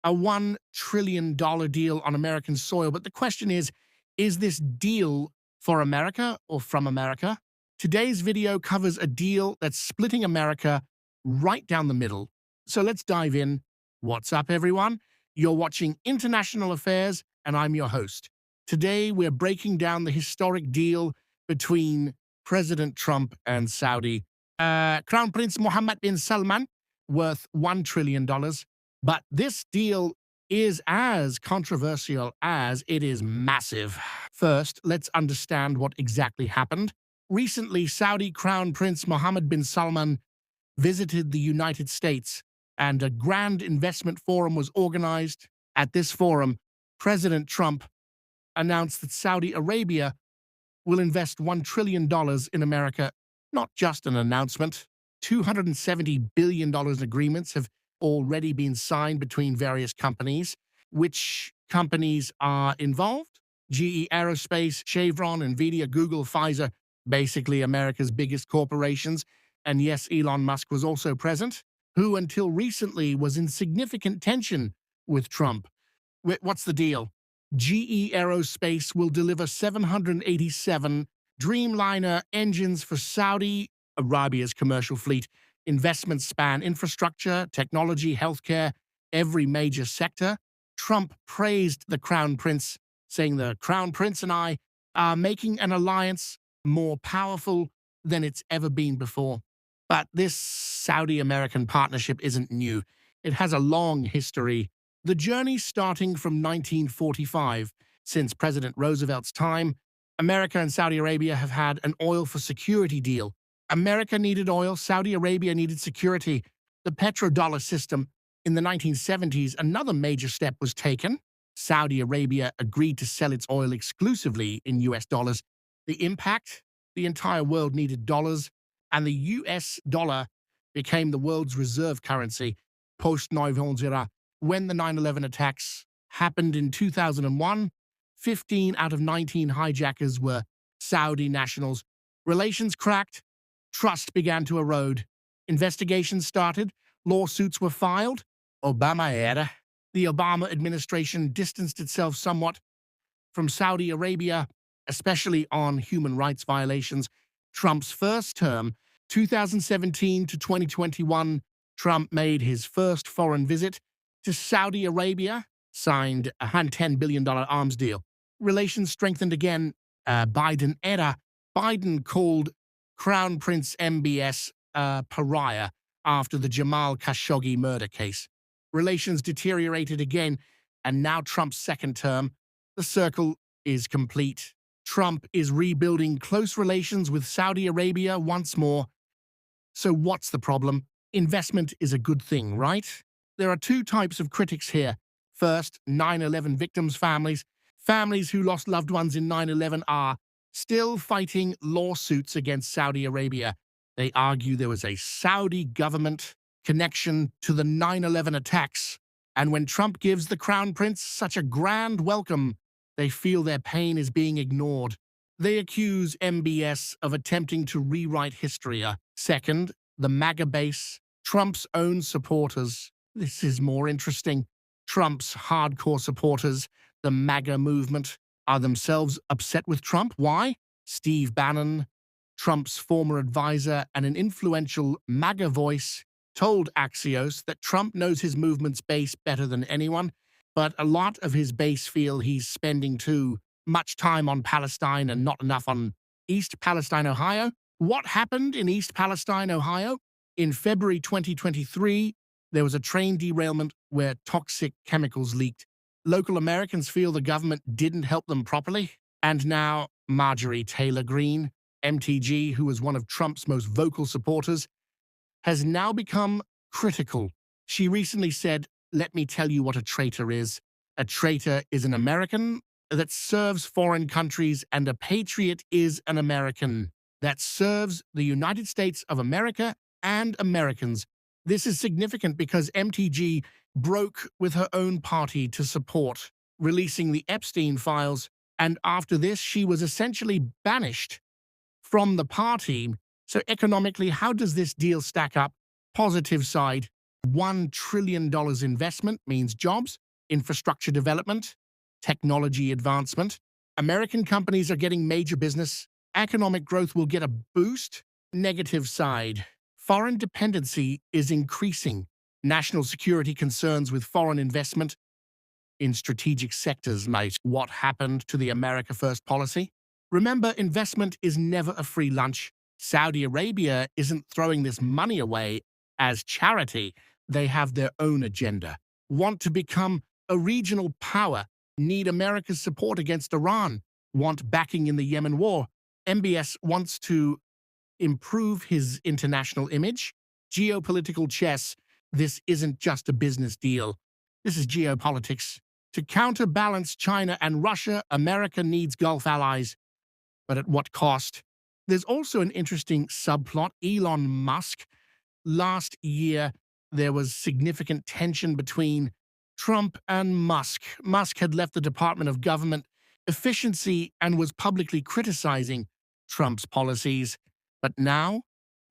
a $1 trillion deal on American soil. But the question is this deal for America or from America? Today's video covers a deal that's splitting America right down the middle. So let's dive in. What's up, everyone? You're watching International Affairs, and I'm your host. Today, we're breaking down the historic deal between President Trump and Saudi Crown Prince Mohammed bin Salman, worth $1 trillion. But this deal is as controversial as it is massive. First, let's understand what exactly happened. Recently, Saudi Crown Prince Mohammed bin Salman visited the United States, and a grand investment forum was organized. At this forum, President Trump announced that Saudi Arabia will invest $1 trillion in America. Not just an announcement. $270 billion in agreements have already been signed between various companies. Which companies are involved? GE Aerospace, Chevron, Nvidia, Google, Pfizer, basically America's biggest corporations. And yes, Elon Musk was also present, who until recently was in significant tension with Trump. What's the deal? GE Aerospace will deliver 787 Dreamliner engines for Saudi Arabia's commercial fleet. Investments span infrastructure, technology, healthcare, every major sector. Trump praised the Crown Prince, saying the Crown Prince and I are making an alliance more powerful than it's ever been before. But this Saudi-American partnership isn't new. It has a long history. The journey starting from 1945. Since President Roosevelt's time, America and Saudi Arabia have had an oil for security deal. America needed oil, Saudi Arabia needed security. The petrodollar system. In the 1970s, another major step was taken. Saudi Arabia agreed to sell its oil exclusively in US dollars. The impact? The entire world needed dollars, and the US dollar became the world's reserve currency post 9/11. When the 9/11 attacks happened in 2001, 15 out of 19 hijackers were Saudi nationals. Relations cracked. Trust began to erode. Investigations started. Lawsuits were filed. Obama era. The Obama administration distanced itself somewhat from Saudi Arabia, especially on human rights violations. Trump's first term, 2017 to 2021, Trump made his first foreign visit to Saudi Arabia, signed a $10 billion arms deal. Relations strengthened again. Biden era. Biden called Crown Prince MBS a pariah after the Jamal Khashoggi murder case. Relations deteriorated again, and now Trump's second term. The circle is complete. Trump is rebuilding close relations with Saudi Arabia once more. So what's the problem? Investment is a good thing, right? There are two types of critics here. First, 9/11 victims' families. Families who lost loved ones in 9/11 are still fighting lawsuits against Saudi Arabia. They argue there was a Saudi government connection to the 9/11 attacks. And when Trump gives the Crown Prince such a grand welcome, they feel their pain is being ignored. They accuse MBS of attempting to rewrite history. Second, the MAGA base, Trump's own supporters. This is more interesting. Trump's hardcore supporters, the MAGA movement, are themselves upset with Trump. Why? Steve Bannon, Trump's former advisor and an influential MAGA voice, told Axios that Trump knows his movement's base better than anyone, but a lot of his base feel he's spending too much time on Palestine and not enough on East Palestine, Ohio. What happened in East Palestine, Ohio? In February 2023, there was a train derailment where toxic chemicals leaked. Local Americans feel the government didn't help them properly. And now Marjorie Taylor Greene, MTG, who was one of Trump's most vocal supporters, has now become critical. She recently said, "Let me tell you what a traitor is. A traitor is an American that serves foreign countries, and a patriot is an American that serves the United States of America and Americans." This is significant because MTG broke with her own party to support releasing the Epstein files, and after this, she was essentially banished from the party. So economically, how does this deal stack up? Positive side, $1 trillion investment means jobs, infrastructure development, technology advancement. American companies are getting major business. Economic growth will get a boost. Negative side. Foreign dependency is increasing. National security concerns with foreign investment in strategic sectors might. What happened to the America First policy? Remember, investment is never a free lunch. Saudi Arabia isn't throwing this money away as charity. They have their own agenda. Want to become a regional power, need America's support against Iran, want backing in the Yemen war. MBS wants to improve his international image. Geopolitical chess. This isn't just a business deal. This is geopolitics. To counterbalance China and Russia, America needs Gulf allies. But at what cost? There's also an interesting subplot. Elon Musk. Last year, there was significant tension between Trump and Musk. Musk had left the Department of Government Efficiency and was publicly criticizing Trump's policies. But now,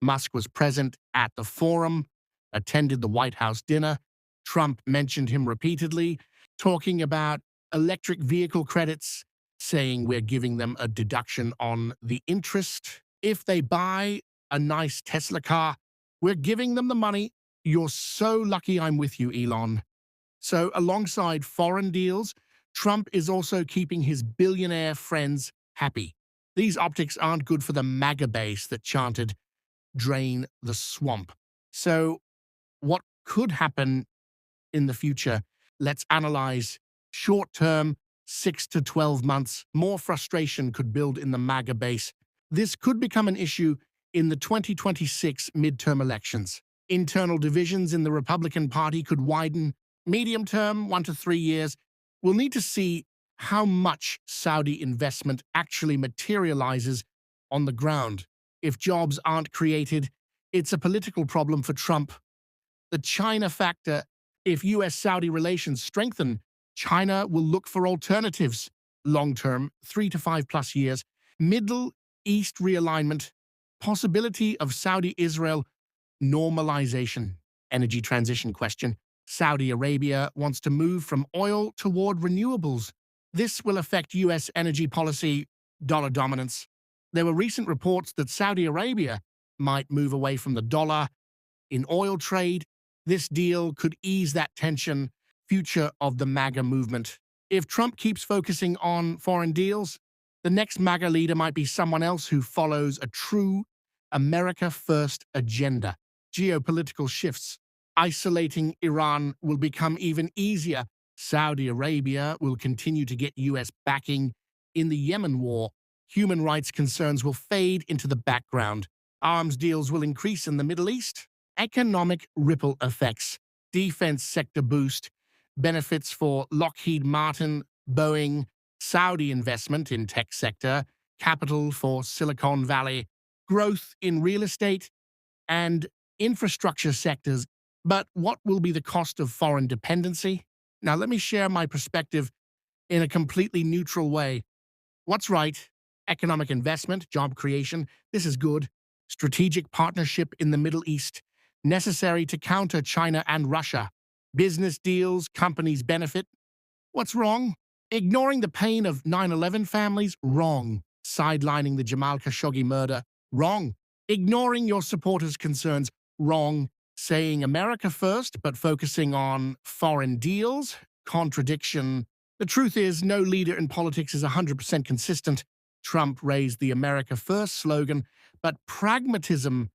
Musk was present at the forum, attended the White House dinner. Trump mentioned him repeatedly, talking about electric vehicle credits, saying we're giving them a deduction on the interest. If they buy a nice Tesla car, we're giving them the money. You're so lucky I'm with you, Elon. So alongside foreign deals, Trump is also keeping his billionaire friends happy. These optics aren't good for the MAGA base that chanted, "Drain the swamp." So what could happen in the future? Let's analyze short-term, 6 to 12 months. More frustration could build in the MAGA base. This could become an issue in the 2026 midterm elections. Internal divisions in the Republican Party could widen. Medium term, 1 to 3 years. We'll need to see how much Saudi investment actually materializes on the ground. If jobs aren't created, it's a political problem for Trump. The China factor. If U.S.-Saudi relations strengthen, China will look for alternatives. Long-term, 3 to 5+ years. Middle East realignment. Possibility of Saudi-Israel normalization. Energy transition question. Saudi Arabia wants to move from oil toward renewables. This will affect U.S. energy policy, dollar dominance. There were recent reports that Saudi Arabia might move away from the dollar in oil trade. This deal could ease that tension. Future of the MAGA movement. If Trump keeps focusing on foreign deals, the next MAGA leader might be someone else who follows a true America First agenda. Geopolitical shifts. Isolating Iran will become even easier. Saudi Arabia will continue to get U.S. backing in the Yemen war. Human rights concerns will fade into the background. Arms deals will increase in the Middle East. Economic ripple effects. Defense sector boost. Benefits for Lockheed Martin, Boeing, Saudi investment in tech sector, capital for Silicon Valley, growth in real estate and infrastructure sectors. But what will be the cost of foreign dependency? Now, let me share my perspective in a completely neutral way. What's right? Economic investment, job creation, this is good. Strategic partnership in the Middle East, necessary to counter China and Russia. Business deals, companies benefit. What's wrong? Ignoring the pain of 9/11 families? Wrong. Sidelining the Jamal Khashoggi murder? Wrong. Ignoring your supporters' concerns? Wrong. Saying America first, but focusing on foreign deals? Contradiction. The truth is, no leader in politics is 100% consistent. Trump raised the America First slogan, but pragmatism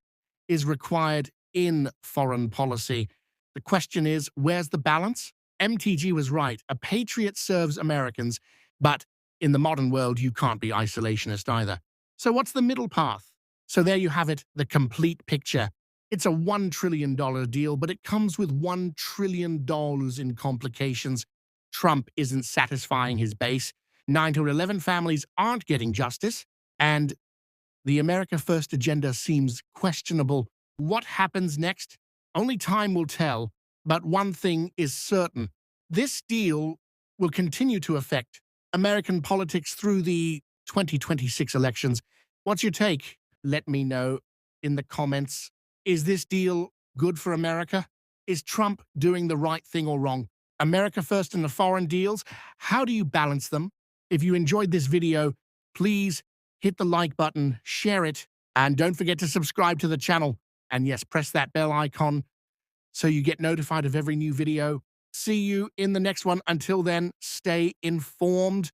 is required in foreign policy. The question is, where's the balance? MTG was right. A patriot serves Americans, but in the modern world, you can't be isolationist either. So what's the middle path? So there you have it, the complete picture. It's a $1 trillion deal, but it comes with $1 trillion in complications. Trump isn't satisfying his base. 9 to 11 families aren't getting justice. And the America First agenda seems questionable. What happens next? Only time will tell. But one thing is certain. This deal will continue to affect American politics through the 2026 elections. What's your take? Let me know in the comments. Is this deal good for America? Is Trump doing the right thing or wrong? America first and the foreign deals, how do you balance them? If you enjoyed this video, please hit the like button, share it, and don't forget to subscribe to the channel. And yes, press that bell icon so you get notified of every new video. See you in the next one. Until then, stay informed.